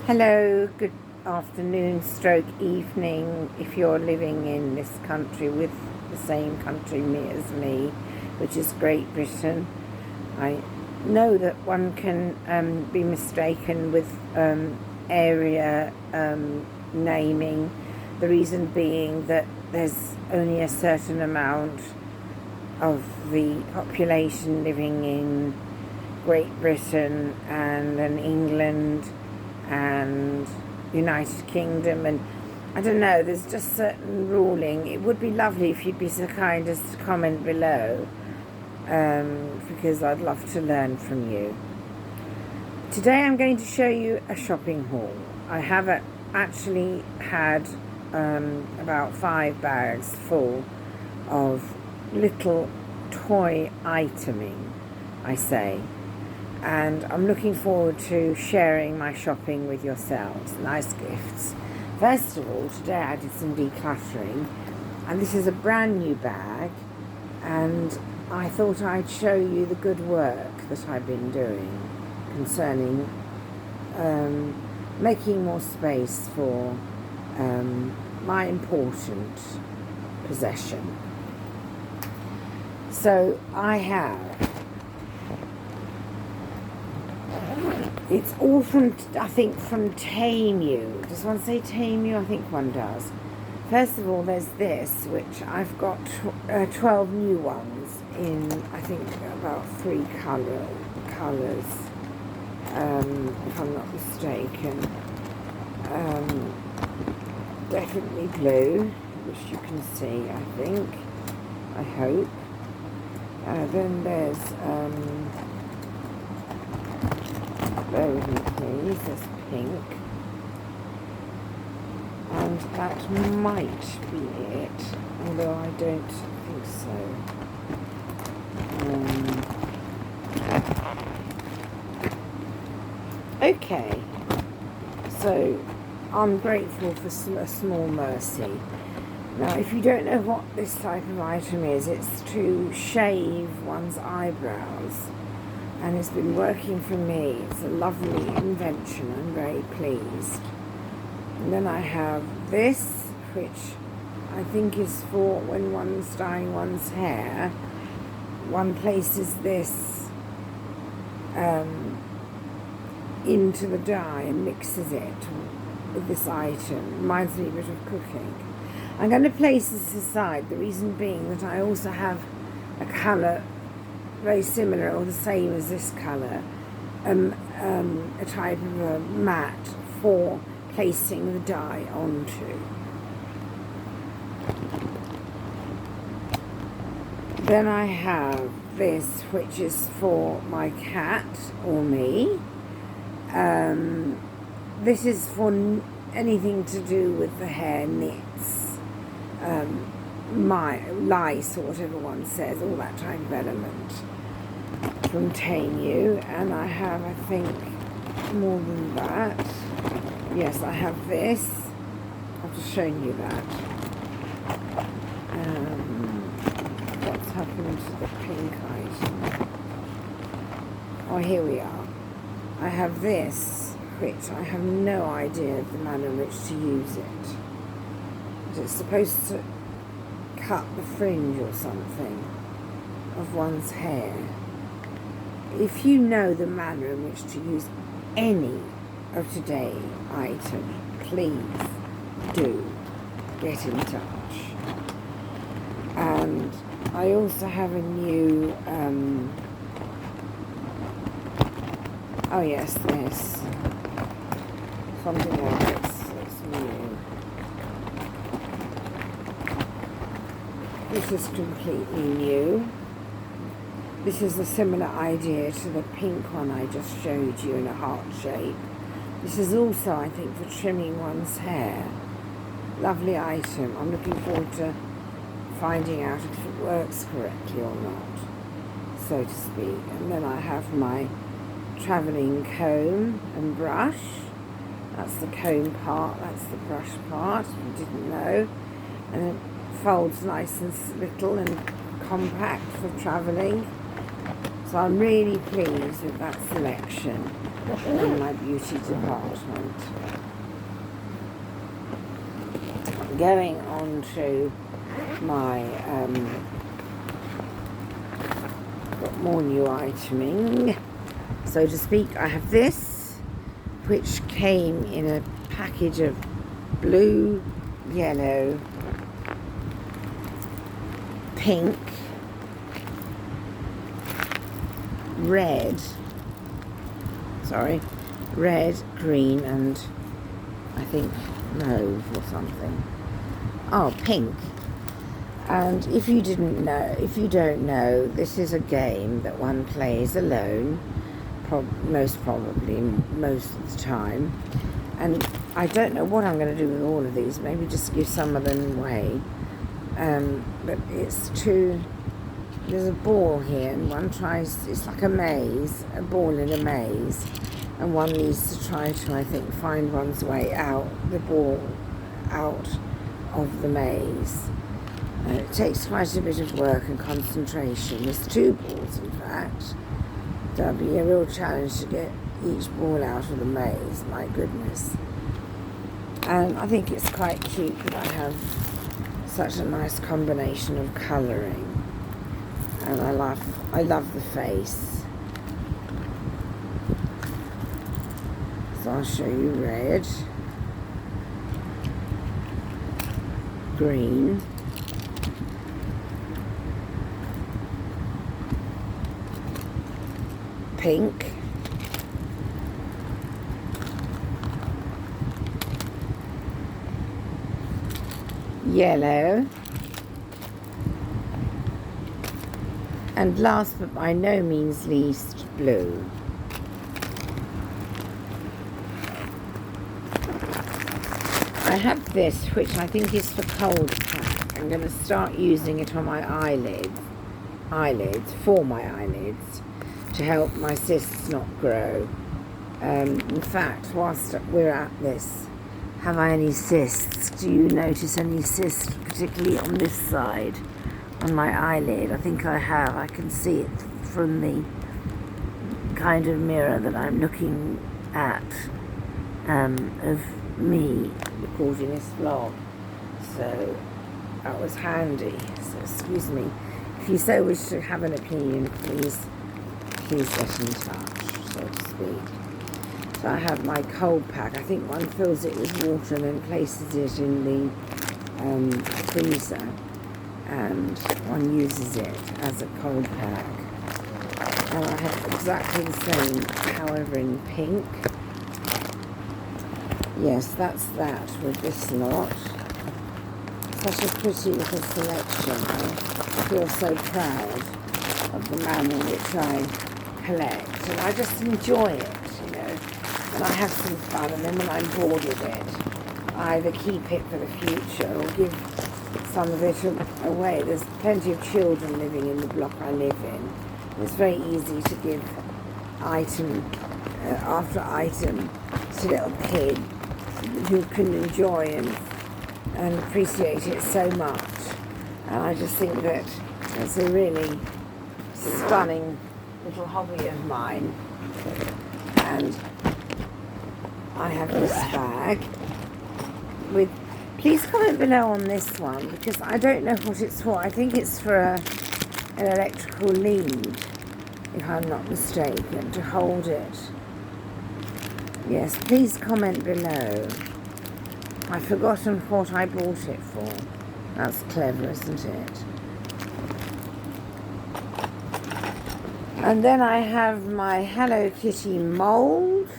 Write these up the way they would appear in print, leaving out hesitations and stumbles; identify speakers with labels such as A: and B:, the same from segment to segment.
A: Hello, good afternoon, stroke evening, if you're living in this country with the same country as me, which is Great Britain. I know that one can be mistaken with area naming, the reason being that there's only a certain amount of the population living in Great Britain and in England and United Kingdom, and I don't know, there's just certain ruling. It would be lovely if you'd be so kind as to comment below, because I'd love to learn from you. Today I'm going to show you a shopping haul. I have actually had about 5 bags full of little toy iteming, I say. And I'm looking forward to sharing my shopping with yourselves. Nice gifts. First of all, today I did some decluttering, and this is a brand new bag, and I thought I'd show you the good work that I've been doing concerning making more space for my important possession. So I have, it's all from, I think, from Temu. Does one say Temu? I think one does. First of all, there's this, which I've got 12 new ones in, I think, about 3 colours, if I'm not mistaken. Definitely blue, which you can see, I think, I hope. Then there's, bear with me please, there's pink, and that might be it, although I don't think so. Okay, so I'm grateful for a small mercy. Now, if you don't know what this type of item is, it's to shave one's eyebrows. And it's been working for me. It's a lovely invention. I'm very pleased. And then I have this, which I think is for when one's dyeing one's hair. One places this into the dye and mixes it with this item. Reminds me a bit of cooking. I'm going to place this aside, the reason being that I also have a colour very similar or the same as this colour, a type of a mat for placing the dye onto. Then I have this, which is for my cat or me. This is for anything to do with the hair knits, lice, or whatever one says, all that type of element, from Temu. And I have, I think, more than that. Yes, I have this. I've just shown you that. What's happened to the pink item? Oh, here we are. I have this, which I have no idea of the manner in which to use it. It's supposed to cut the fringe or something of one's hair. If you know the manner in which to use any of today's items, please do get in touch. And I also have a new, oh yes, this, something else that's new. This is completely new. This is a similar idea to the pink one I just showed you in a heart shape. This is also, I think, for trimming one's hair. Lovely item. I'm looking forward to finding out if it works correctly or not, so to speak. And then I have my travelling comb and brush. That's the comb part, that's the brush part, if you didn't know. And it folds nice and little and compact for travelling. So I'm really pleased with that selection. in my beauty department. Going on to my got more new iteming, so to speak. I have this, which came in a package of blue, yellow, pink, red, green, and I think mauve or something. Oh, pink. And if you don't know, this is a game that one plays alone, most probably, most of the time. And I don't know what I'm going to do with all of these. Maybe just give some of them away. But there's a ball here, and one tries, it's like a maze, a ball in a maze. And one needs to try to, I think, find one's way out, the ball out of the maze. It takes quite a bit of work and concentration. There's 2 balls, in fact. That'll be a real challenge to get each ball out of the maze, my goodness. And I think it's quite cute that I have such a nice combination of colouring. And I love the face. So I'll show you red, green, pink, yellow, and last but by no means least, blue. I have this, which I think is for cold pack. I'm going to start using it on my eyelids, to help my cysts not grow. In fact, whilst we're at this, have I any cysts? Do you notice any cysts, particularly on this side, on my eyelid? I think I have. I can see it from the kind of mirror that I'm looking at of me recording this vlog. So that was handy. So excuse me. If you so wish to have an opinion, please get in touch, so to speak. So I have my cold pack. I think one fills it with water and then places it in the freezer, and one uses it as a cold pack. And I have exactly the same, however, in pink. Yes, that's that with this lot. Such a pretty little selection. I feel so proud of the manner which I collect, and I just enjoy it, and I have some fun, and then when I'm bored with it, I either keep it for the future or give some of it away. There's plenty of children living in the block I live in. It's very easy to give item after item to little kids who can enjoy and appreciate it so much. And I just think that it's a really stunning little hobby of mine. And I have this bag with, please comment below on this one, because I don't know what it's for. I think it's for an electrical lead, if I'm not mistaken, to hold it. Yes, please comment below. I've forgotten what I bought it for. That's clever, isn't it? And then I have my Hello Kitty mould.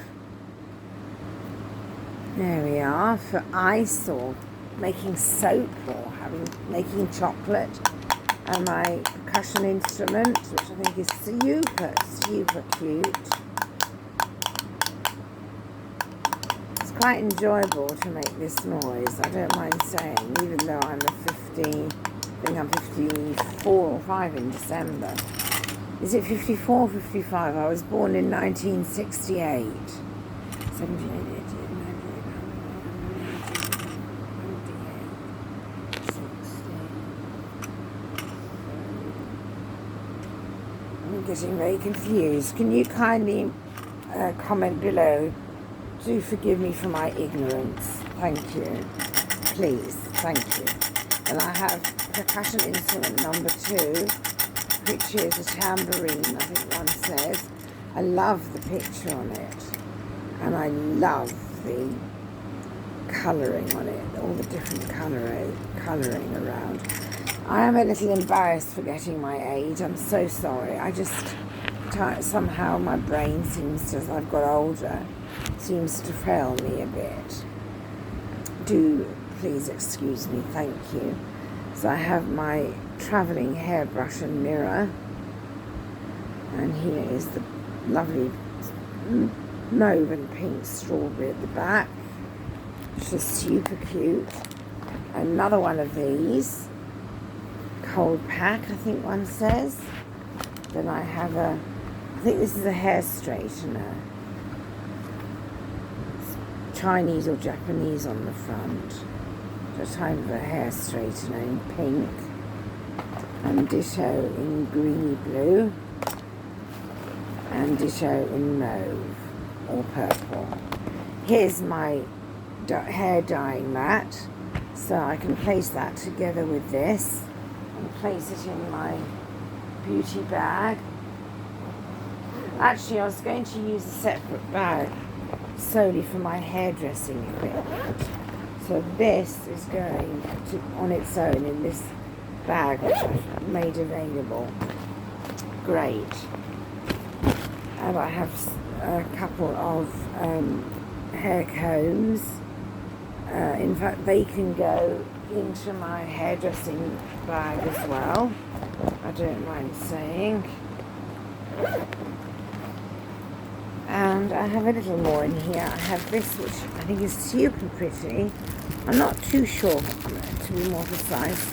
A: There we are, for ice or making soap or making chocolate. And my percussion instrument, which I think is super cute. It's quite enjoyable to make this noise, I don't mind saying, even though I'm I think I'm 54 or 5 in December. Is it 54 or 55? I was born in 1968. 78, 80. I'm getting very confused. Can you kindly comment below. Do forgive me for my ignorance. Thank you. Please. Thank you. And I have percussion instrument number 2, which is a tambourine, I think one says. I love the picture on it. And I love the colouring on it, all the different colouring around. I am a little embarrassed for getting my age. I'm so sorry. I just, somehow my brain seems to, as I've got older, seems to fail me a bit. Do please excuse me, thank you. So I have my travelling hairbrush and mirror. And here is the lovely mauve and pink strawberry at the back, which is super cute. Another one of these, cold pack, I think one says. Then I have I think this is a hair straightener. It's Chinese or Japanese on the front. Just kind of a hair straightener in pink. And ditto in greeny blue. And ditto in mauve or purple. Here's my hair dyeing mat, so I can place that together with this and place it in my beauty bag. Actually, I was going to use a separate bag solely for my hairdressing equipment, so this is going to, on its own, in this bag which I've made available. Great. And I have a couple of hair combs. In fact, they can go into my hairdressing bag as well. I don't mind saying. And I have a little more in here. I have this, which I think is super pretty. I'm not too sure, to be more precise,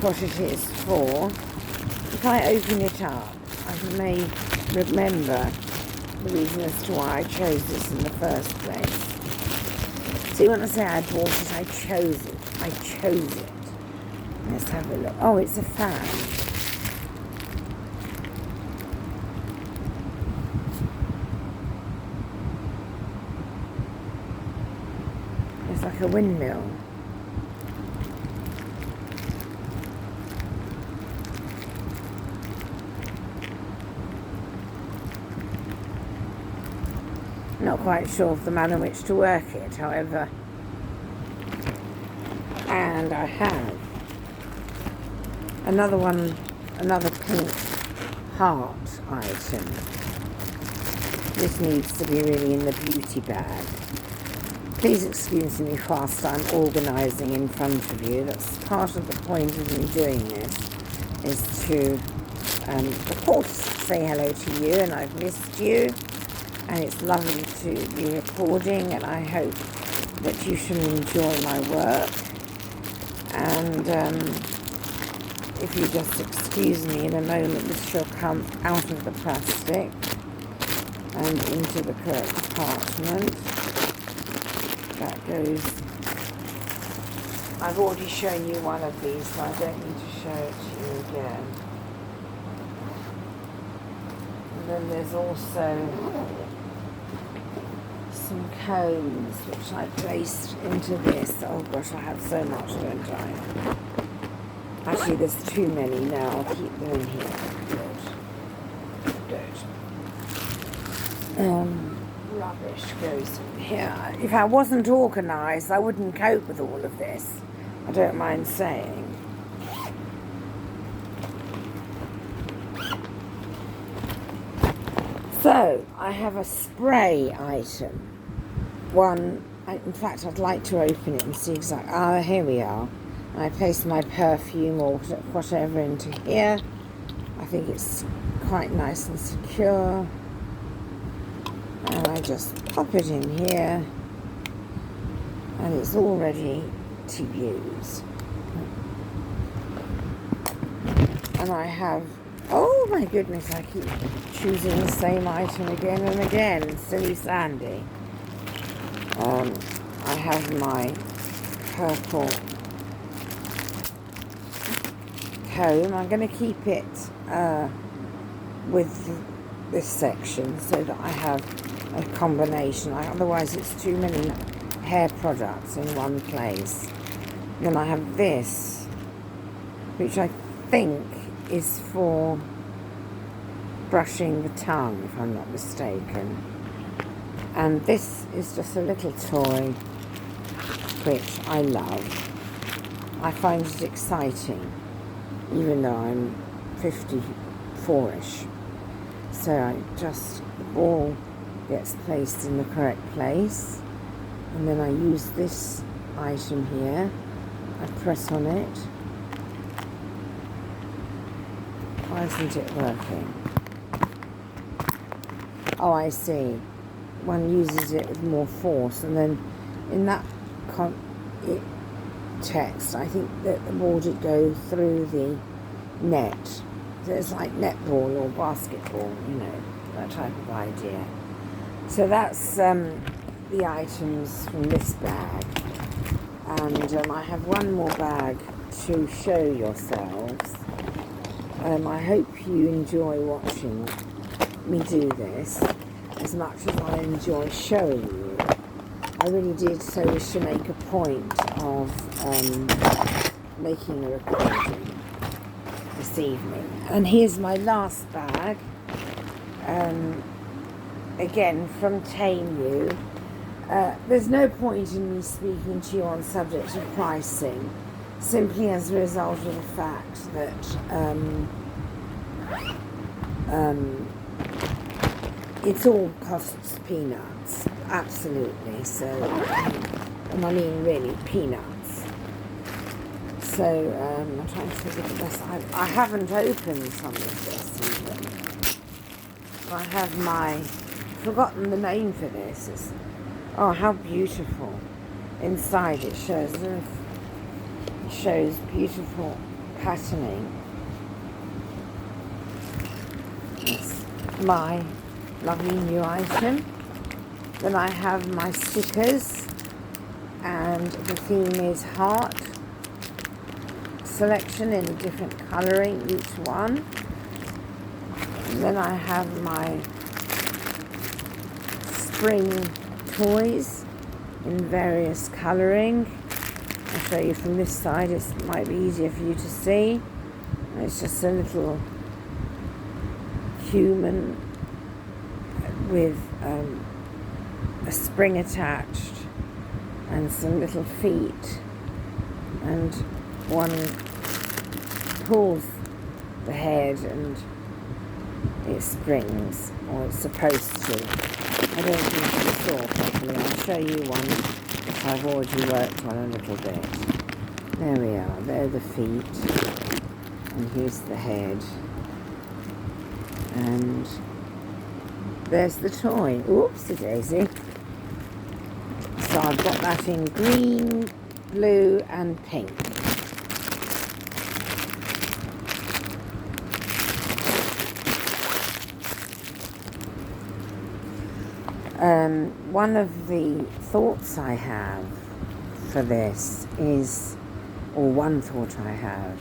A: what it is for. If I open it up, I may remember the reason as to why I chose this in the first place. See, when I say I bought it, I chose it. I chose it. Let's have a look. Oh, it's a fan. It's like a windmill. Not quite sure of the manner in which to work it, however. And I have another pink heart item. This needs to be really in the beauty bag. Please excuse me whilst I'm organising in front of you. That's part of the point of me doing this, is to, of course, say hello to you, and I've missed you. And it's lovely to be recording, and I hope that you shall enjoy my work. And if you just excuse me, in a moment this shall come out of the plastic and into the correct compartment. That goes. I've already shown you one of these, so I don't need to show it to you again. And then there's also some combs which I placed into this. Oh gosh, I have so much, don't I? Actually, there's too many now. I'll keep them in here. Good. Rubbish goes in here. If I wasn't organised, I wouldn't cope with all of this. I don't mind saying. So, I have a spray item. In fact, I'd like to open it and see exactly. Here we are. I place my perfume or whatever into here. I think it's quite nice and secure. And I just pop it in here. And it's all ready to use. And I have, oh my goodness, I keep choosing the same item again and again. Silly Sandy. I have my purple comb. I'm going to keep it with this section so that I have a combination. Otherwise it's too many hair products in one place. Then I have this, which I think is for brushing the tongue, if I'm not mistaken. And this is just a little toy which I love. I find it exciting, even though I'm 54ish. So the ball gets placed in the correct place, and then I use this item here. I press on it. Why isn't it working? Oh, I see. One uses it with more force, and then in that text, I think that the ball did go through the net. So it's like netball or basketball, that type of idea. So that's the items from this bag. And I have one more bag to show yourselves. I hope you enjoy watching me do this as much as I enjoy showing you. I really did so wish to make a point of making a recording this evening. And here's my last bag, again from Tame You. There's no point in me speaking to you on subject of pricing, simply as a result of the fact that it all costs peanuts, absolutely. So, and I mean really peanuts. So I'm trying to think of the best. I haven't opened some of this even. I have forgotten the name for this. Oh, how beautiful! Inside it shows beautiful patterning. It's my lovely new item. Then I have my stickers, and the theme is heart. Selection in a different colouring, each one. And then I have my spring toys in various colouring. I'll show you from this side, it might be easier for you to see. It's just a little human with a spring attached and some little feet, and one pulls the head and it springs, or it's supposed to. I don't think you saw properly. I'll show you one if I've already worked on a little bit. There we are, there are the feet, and here's the head, and there's the toy. Oopsie daisy. So I've got that in green, blue and pink. One of the thoughts I have for this is, or one thought I have,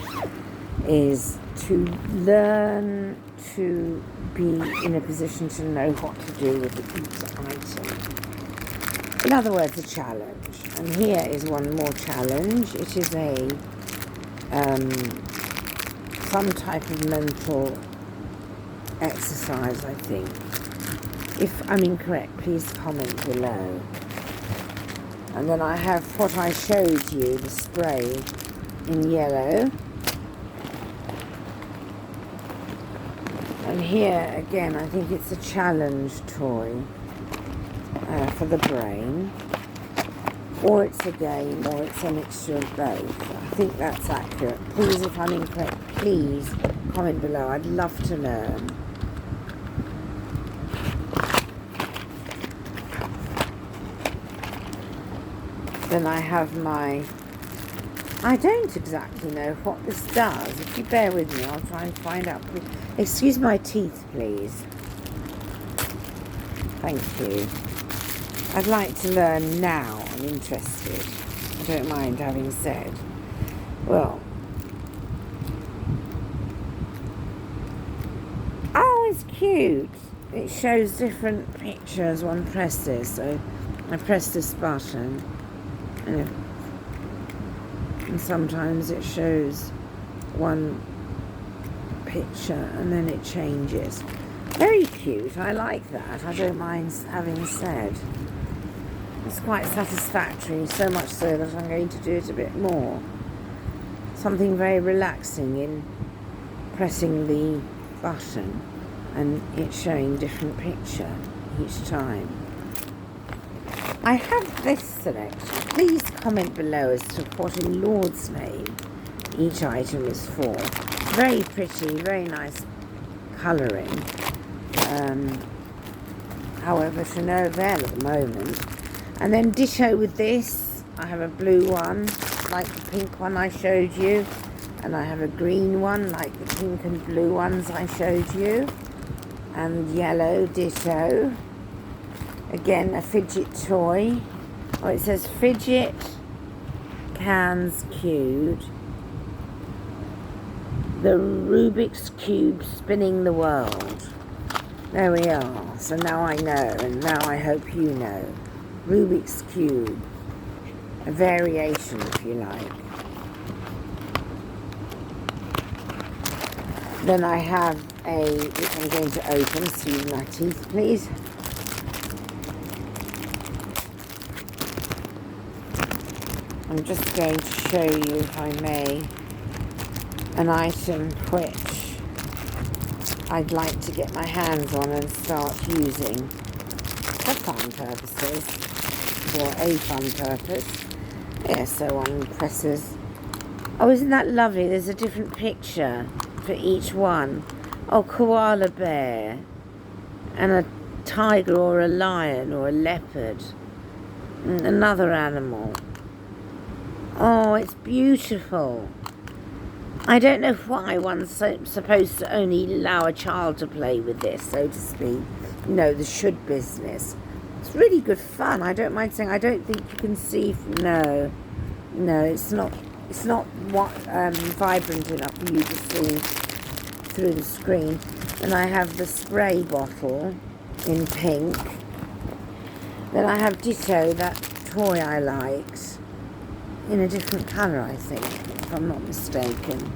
A: is to learn to be in a position to know what to do with each item. In other words, a challenge. And here is one more challenge. It is some type of mental exercise, I think. If I'm incorrect, please comment below. And then I have what I showed you, the spray in yellow. And here, again, I think it's a challenge toy for the brain. Or it's a game, or it's a mixture of both. I think that's accurate. Please, if I'm incorrect, please comment below. I'd love to learn. Then I have I don't exactly know what this does. If you bear with me, I'll try and find out. Excuse my teeth, please. Thank you. I'd like to learn now. I'm interested. I don't mind having said. Well. Oh, it's cute. it shows different pictures one presses. So I press this button, and sometimes it shows one picture and then it changes. Very cute. I like that. I don't mind having said. It's quite satisfactory, so much so that I'm going to do it a bit more. Something very relaxing in pressing the button and it showing different picture each time. I have this selection. Please comment below as to what in Lord's name each item is for. Very pretty, very nice colouring. However, to no avail at the moment. And then ditto with this. I have a blue one, like the pink one I showed you. And I have a green one, like the pink and blue ones I showed you. And yellow, ditto. Again, a fidget toy. Oh, it says fidget cans cubed. The Rubik's Cube spinning the world. There we are. So now I know, and now I hope you know. Rubik's Cube. A variation, if you like. Then I have which I'm going to open. Excuse my teeth, please. I'm just going to show you, if I may, an item which I'd like to get my hands on and start using for fun purposes, or a fun purpose. Yeah, so one presses. Oh, isn't that lovely? There's a different picture for each one. Oh, koala bear, and a tiger or a lion or a leopard, and another animal. Oh, it's beautiful. I don't know why one's supposed to only allow a child to play with this, so to speak. No, the should business. It's really good fun. I don't mind saying. I don't think you can see. No, it's not. It's not vibrant enough for you to see through the screen. And I have the spray bottle in pink. Then I have ditto, that toy I liked, in a different colour, I think, if I'm not mistaken.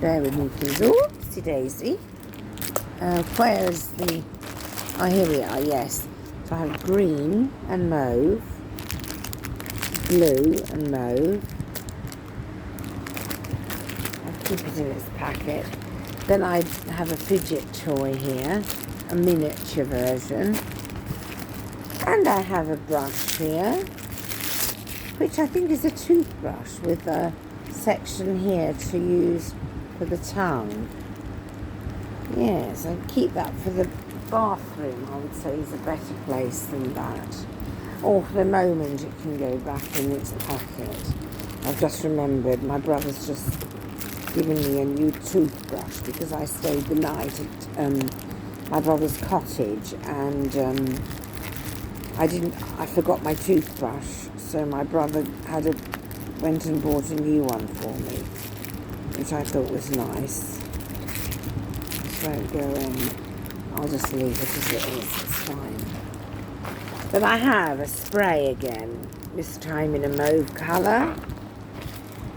A: Bear with me, please. Oopsie daisy. Where's the... Oh, here we are, yes. So I have green and mauve, blue and mauve. I'll keep it in its packet. Then I have a fidget toy here, a miniature version. And I have a brush here, which I think is a toothbrush with a section here to use for the tongue. Yes, I keep that for the bathroom, I would say, is a better place than that. Or for the moment it can go back in its pocket. I've just remembered my brother's just given me a new toothbrush because I stayed the night at my brother's cottage, and I forgot my toothbrush, so my brother went and bought a new one for me, which I thought was nice. This won't go in. I'll just leave it as it is, it's fine. But I have a spray again, this time in a mauve colour,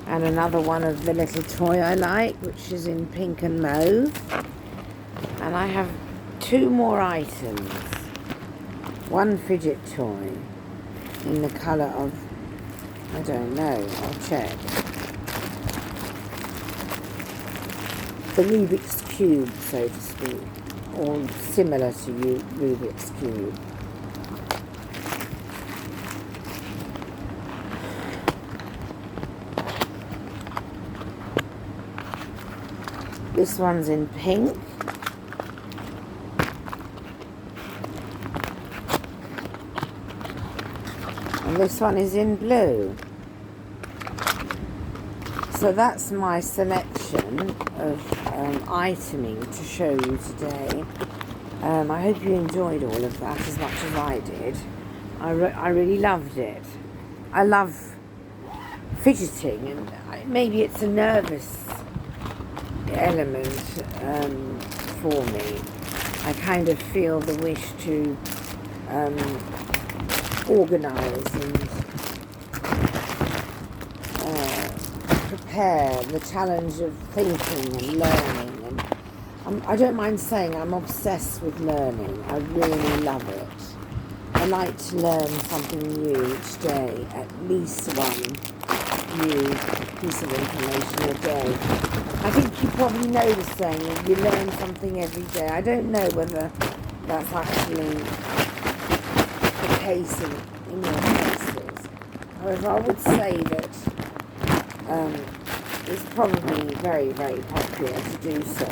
A: and another one of the little toy I like, which is in pink and mauve. And I have two more items. One fidget toy in the colour of, I don't know, I'll check. The Rubik's Cube, so to speak, or similar to Rubik's Cube. This one's in pink. And this one is in blue. So that's my selection of iteming to show you today. I hope you enjoyed all of that as much as I did. I really loved it. I love fidgeting, and maybe it's a nervous element for me. I kind of feel the wish to organise and prepare the challenge of thinking and learning. And I don't mind saying I'm obsessed with learning. I really love it. I like to learn something new each day, at least one new piece of information a day. I think you probably know the saying, you learn something every day. I don't know whether that's actually the case in your cases. However, I would say that it's probably very, very popular to do so.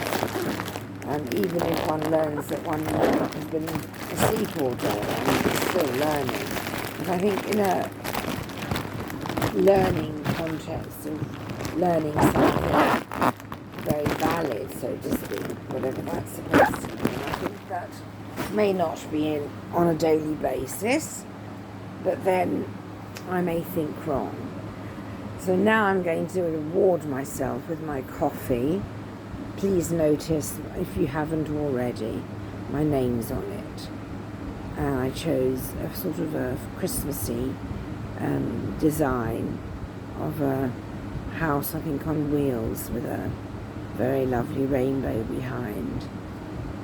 A: Even if one learns that one has been asleep all day, it's still learning. But I think in a learning context of learning something very valid, so to speak, whatever that's supposed to mean, I think that may not be on a daily basis, but then I may think wrong. So now I'm going to reward myself with my coffee. Please notice, if you haven't already, my name's on it. And I chose a sort of a Christmassy design of a house, I think, on wheels with a very lovely rainbow behind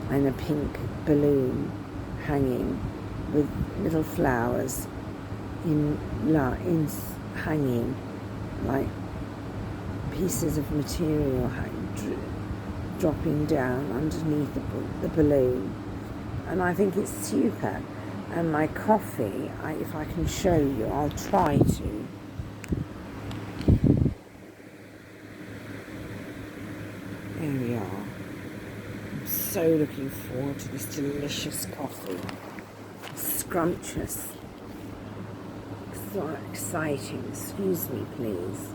A: and a pink balloon hanging with little flowers in hanging like pieces of material dropping down underneath the balloon, and I think it's super. And my coffee, if I can show you, I'll try to. There we are. I'm so looking forward to this delicious coffee. Scrumptious. So exciting. Excuse me, please.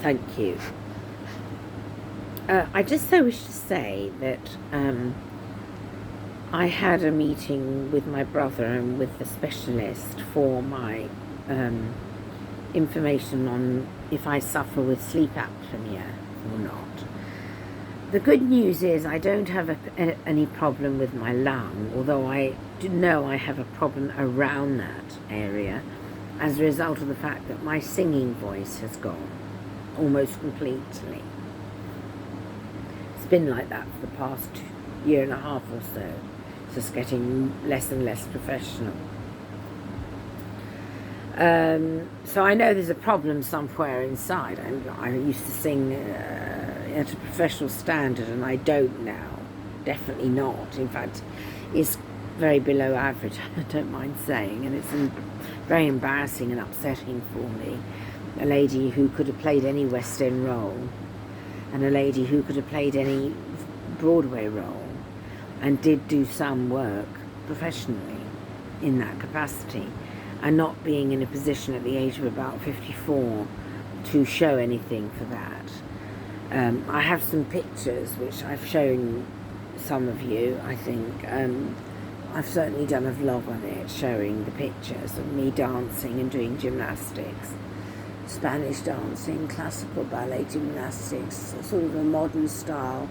A: Thank you. I just so wish to say that I had a meeting with my brother and with the specialist for my information on if I suffer with sleep apnea or not. The good news is I don't have any problem with my lung, although I do know I have a problem around that area as a result of the fact that my singing voice has gone almost completely. It's been like that for the past year and a half or so. It's just getting less and less professional. So I know there's a problem somewhere inside. I used to sing at a professional standard, and I don't now. Definitely not. In fact, it's very below average, I don't mind saying, and it's very embarrassing and upsetting for me. A lady who could have played any West End role, and a lady who could have played any Broadway role, and did do some work professionally in that capacity, and not being in a position at the age of about 54 to show anything for that. I have some pictures which I've shown some of you, I think. I've certainly done a vlog on it showing the pictures of me dancing and doing gymnastics. Spanish dancing, classical ballet gymnastics, sort of a modern style.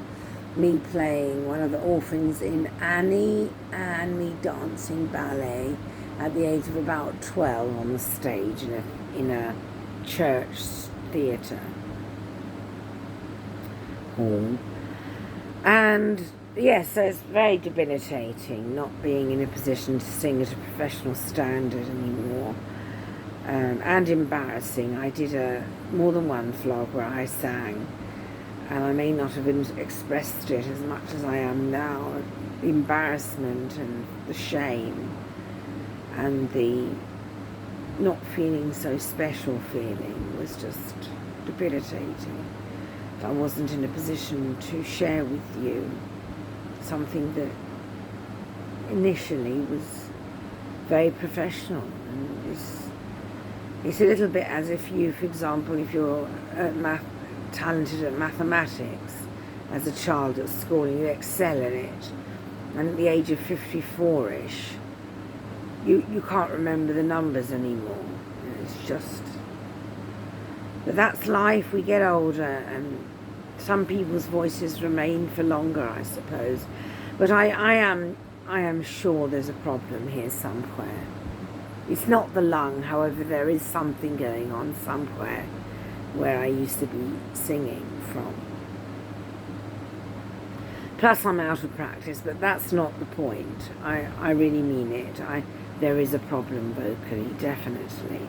A: Me playing one of the orphans in Annie, and me dancing ballet at the age of about 12 on the stage in a church theatre hall. And yes, so it's very debilitating not being in a position to sing at a professional standard anymore. And embarrassing. I did more than one vlog where I sang, and I may not have expressed it as much as I am now. The embarrassment and the shame and the not feeling so special feeling was just debilitating. I wasn't in a position to share with you something that initially was very professional, and it's a little bit as if you, for example, if you're talented at mathematics as a child at school and you excel in it, And at the age of 54-ish, you can't remember the numbers anymore. It's just... But that's life. We get older, and some people's voices remain for longer, I suppose. But I am sure there's a problem here somewhere. It's not the lung, however, there is something going on somewhere where I used to be singing from. Plus I'm out of practice, but that's not the point. I really mean it. There is a problem vocally, definitely.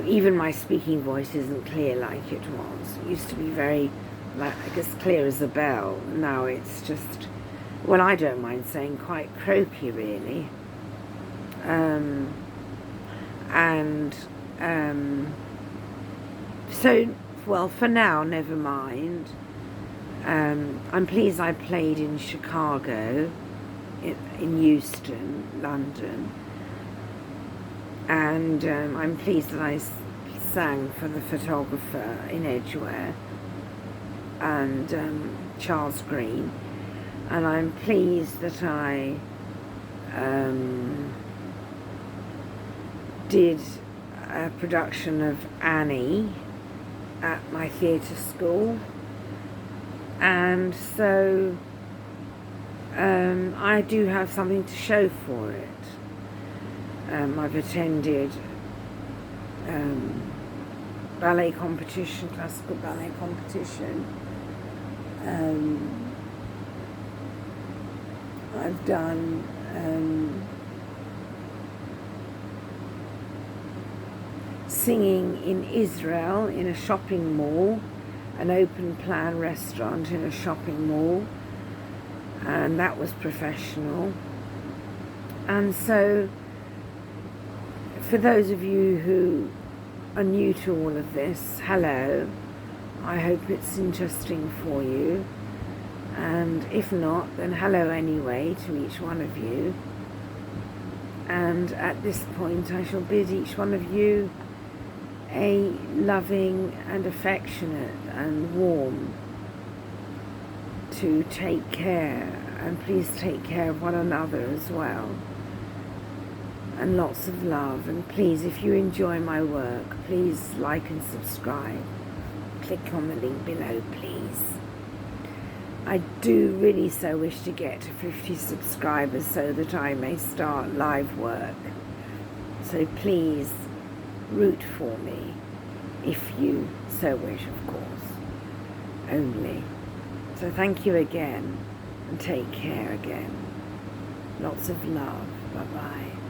A: Even my speaking voice isn't clear like it was. It used to be very, like, I guess, clear as a bell. Now it's just, well, I don't mind saying, quite croaky, really. So, well, for now, never mind. I'm pleased I played in Chicago, in Euston, London. And I'm pleased that I sang for the photographer in Edgware and Charles Green. And I'm pleased that I did a production of Annie at my theatre school. And so I do have something to show for it. I've attended ballet competition, classical ballet competition. I've done singing in Israel in a shopping mall, an open plan restaurant in a shopping mall, and that was professional. And so, for those of you who are new to all of this, hello. I hope it's interesting for you. And if not, then hello anyway to each one of you. And at this point, I shall bid each one of you a loving and affectionate and warm to take care. And please take care of one another as well. And lots of love. And please, if you enjoy my work, please like and subscribe. Click on the link below, please. I do really so wish to get to 50 subscribers so that I may start live work. So please root for me, if you so wish, of course, only. So thank you again, and take care again. Lots of love. Bye-bye.